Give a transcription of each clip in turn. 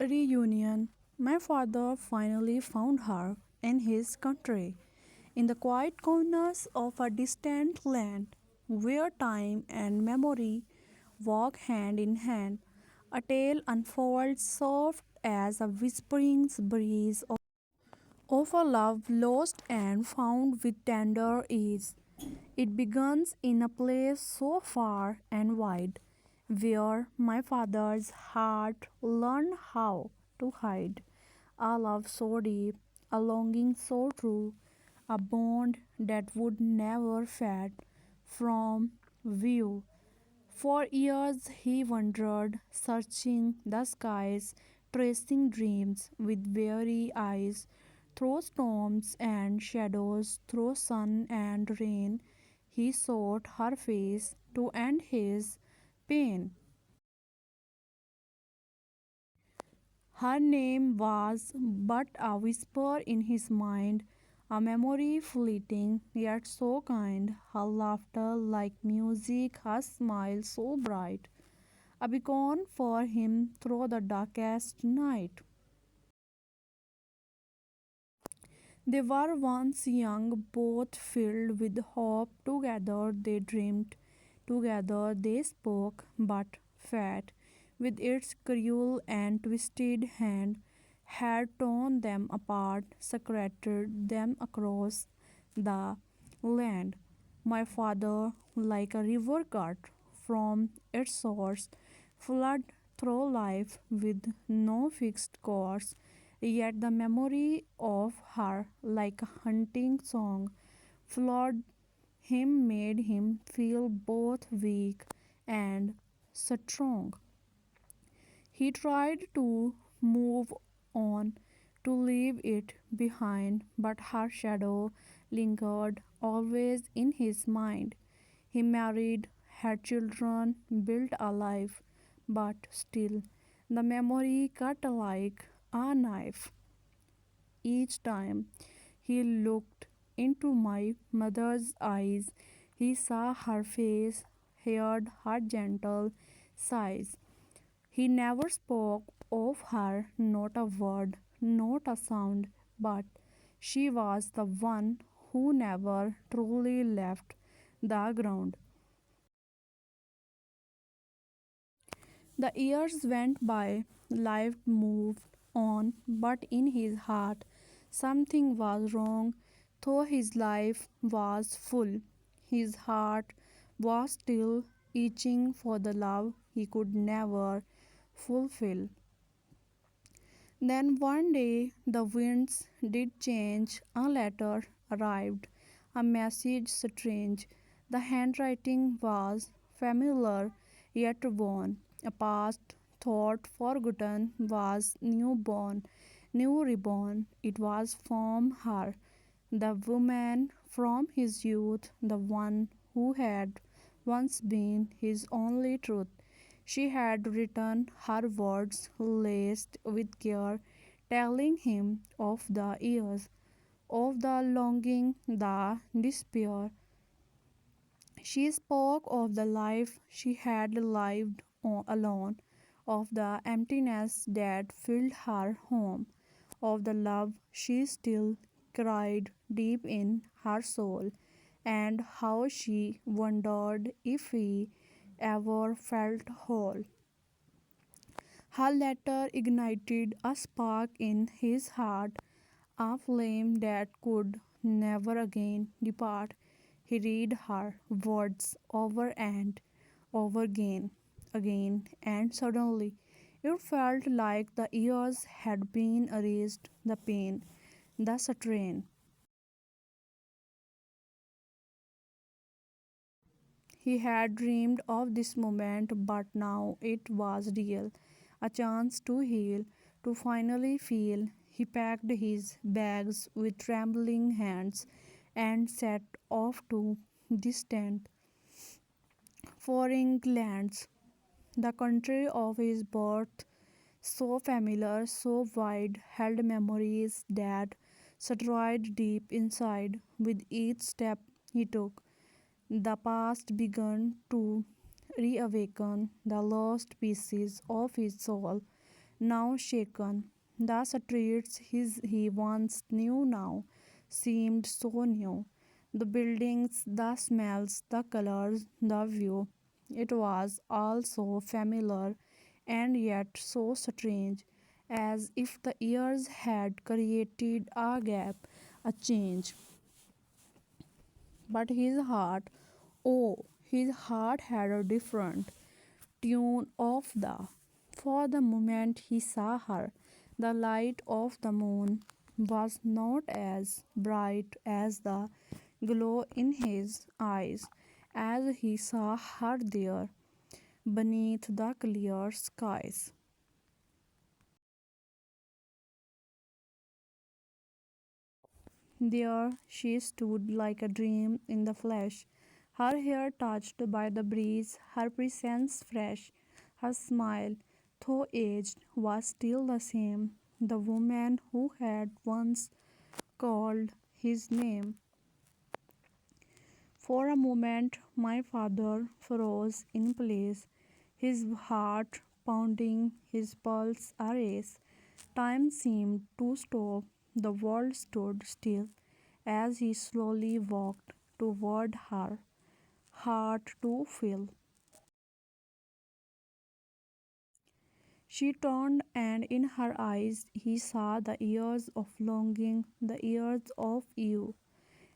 Reunion. My father finally found her in his country, in the quiet corners of a distant land, where time and memory walk hand in hand. A tale unfolds soft as a whispering breeze of a love lost and found with tender ease. It begins in a place so far and wide, where my father's heart learned how to hide. A love so deep, a longing so true, a bond that would never fade from view. For years he wandered, searching the skies, tracing dreams with weary eyes, through storms and shadows, through sun and rain. He sought her face to end his pain. Her name was but a whisper in his mind, a memory fleeting yet so kind, her laughter like music, her smile so bright, a beacon for him through the darkest night. They were once young, both filled with hope. Together they dreamed, together they spoke, but fate, with its cruel and twisted hand, had torn them apart, scattered them across the land. My father, like a river cut from its source, flowed through life with no fixed course. Yet the memory of her, like a hunting song, followed him, made him feel both weak and strong. He tried to move on, to leave it behind, but her shadow lingered always in his mind. He married, had children, built a life, but still the memory cut like a knife. Each time he looked into my mother's eyes, he saw her face, heard her gentle sighs. He never spoke of her, not a word, not a sound, but she was the one who never truly left the ground. The years went by, life moved on, but in his heart something was wrong. Though his life was full, his heart was still itching for the love he could never fulfill. Then one day the winds did change. A letter arrived, a message strange. The handwriting was familiar yet worn. A past thought forgotten was newborn, new reborn. It was from her, the woman from his youth, the one who had once been his only truth. She had written her words laced with care, telling him of the years, of the longing, the despair. She spoke of the life she had lived alone, of the emptiness that filled her home, of the love she still cried deep in her soul, and how she wondered if he ever felt whole. Her letter ignited a spark in his heart, a flame that could never again depart. He read her words over and over again, and suddenly it felt like the years had been erased, the pain, the strain. He had dreamed of this moment, but now it was real. A chance to heal, to finally feel. He packed his bags with trembling hands and set off to distant, foreign lands, the country of his birth, so familiar, so wide, held memories that stirred deep inside with each step he took. The past began to reawaken the lost pieces of his soul. now shaken. The streets he once knew now seemed so new. The buildings, the smells, the colors, the view. It was all so familiar and yet so strange, as if the years had created a gap, a change. But his heart had a different tune of the. For the moment he saw her, the light of the moon was not as bright as the glow in his eyes as he saw her there beneath the clear skies. There she stood like a dream in the flesh, her hair touched by the breeze, her presence fresh, her smile, though aged, was still the same. The woman who had once called his name. For a moment, my father froze in place, his heart pounding, his pulse a race. Time seemed to stop, the world stood still as he slowly walked toward her, heart to fill. She turned, and in her eyes he saw the years of longing, the years of you.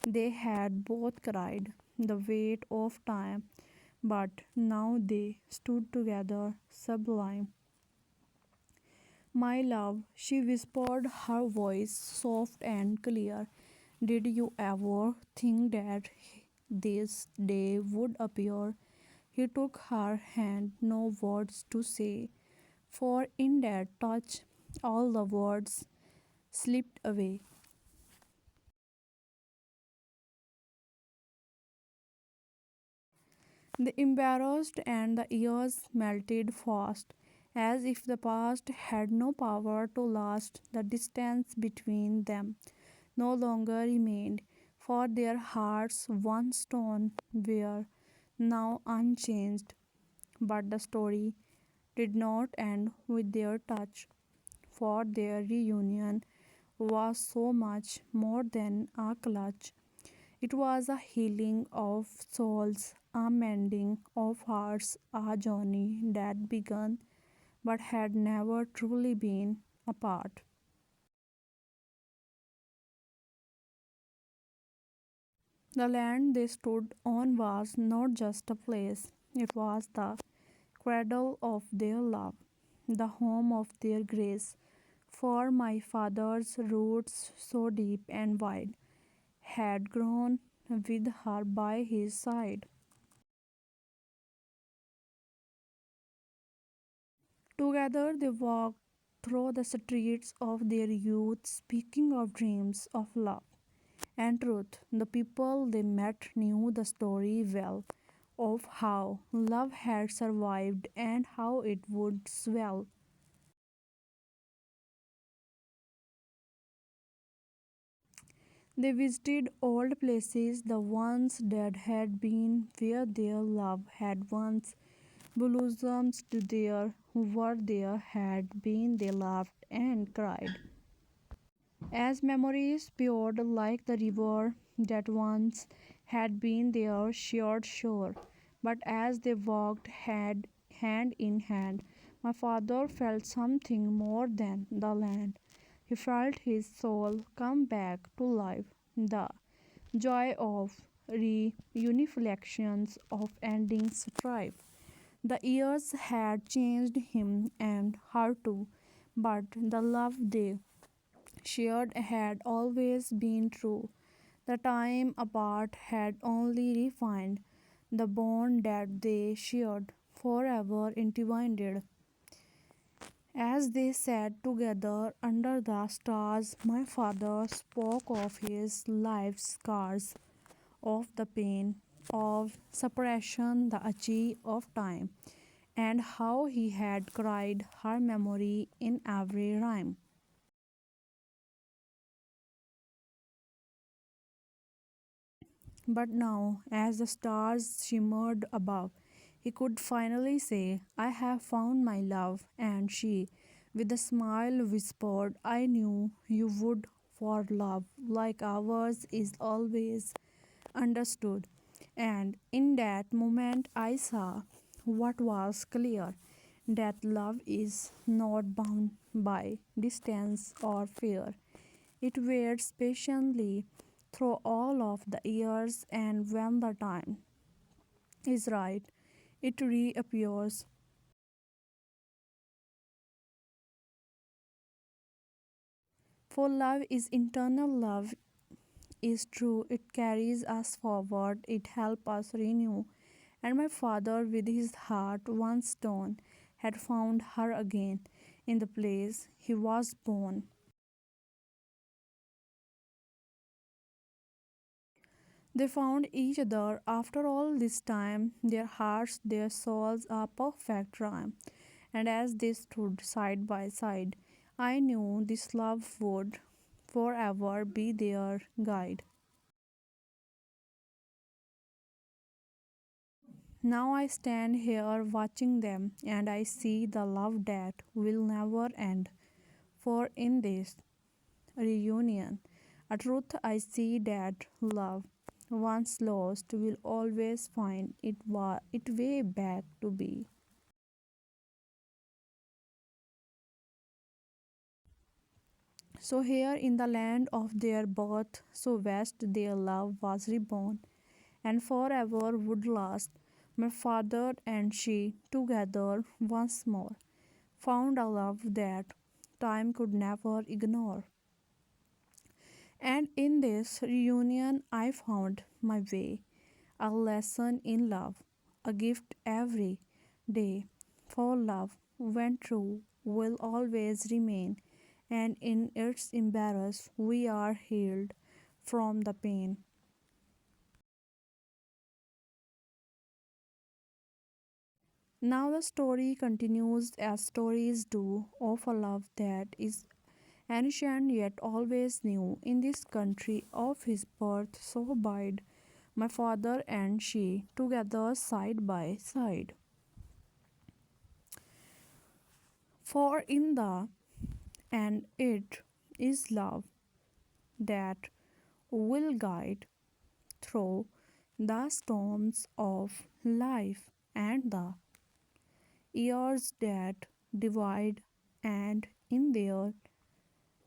They had both cried the weight of time, but now they stood together, sublime. My love, she whispered, her voice soft and clear. Did you ever think that this day would appear? He took her hand, no words to say, for in that touch all the words slipped away. The embarrassed and the years melted fast, as if the past had no power to last. The distance between them no longer remained, for their hearts, once stone, were now unchanged. But the story did not end with their touch, for their reunion was so much more than a clutch. It was a healing of souls, a mending of hearts, a journey that began but had never truly been apart. The land they stood on was not just a place, it was the cradle of their love, the home of their grace. For my father's roots, so deep and wide, had grown with her by his side. Together they walked through the streets of their youth, speaking of dreams of love and truth. The people they met knew the story well of how love had survived and how it would swell. They visited old places, the ones that had been where their love had once blossomed there, were there had been they laughed and cried. As memories poured like the river that once had been their shared shore. But as they walked hand in hand, my father felt something more than the land. He felt his soul come back to life, the joy of reunifications, of ending strife. The years had changed him and her too, but the love they shared had always been true. The time apart had only refined the bond that they shared, forever entwined. As they sat together under the stars, my father spoke of his life's scars, of the pain, of separation, the ache of time, and how he had cried her memory in every rhyme. But now, as the stars shimmered above, he could finally say, I have found my love, and she, With a smile whispered, I knew you would, for love like ours is always understood. And in that moment, I saw what was clear, that love is not bound by distance or fear. It waits patiently through all of the years, and when the time is right, it reappears. For love is internal, love is true, it carries us forward, it helps us renew. And my father, with his heart once stone, had found her again in the place he was born. They found each other after all this time, their hearts, their souls, a perfect rhyme. And as they stood side by side, I knew this love would forever be their guide. Now I stand here watching them, and I see the love that will never end. For in this reunion, a truth I see, that love, once lost, will always find it way back to be. So here in the land of their birth, so vast their love was reborn, and forever would last. My father and she together once more found a love that time could never ignore. And in this reunion, I found my way, a lesson in love, a gift every day. For love, when true, will always remain, and in its embrace, we are healed from the pain. Now the story continues as stories do, of a love that is ancient yet always new. In this country of his birth, so abide my father and she together side by side. For in the end, it is love that will guide through the storms of life and the years that divide, and in their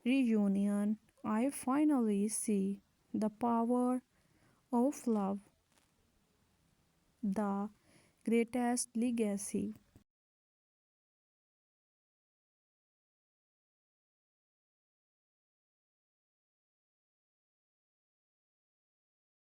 reunion, I finally see the power of love, the greatest legacy.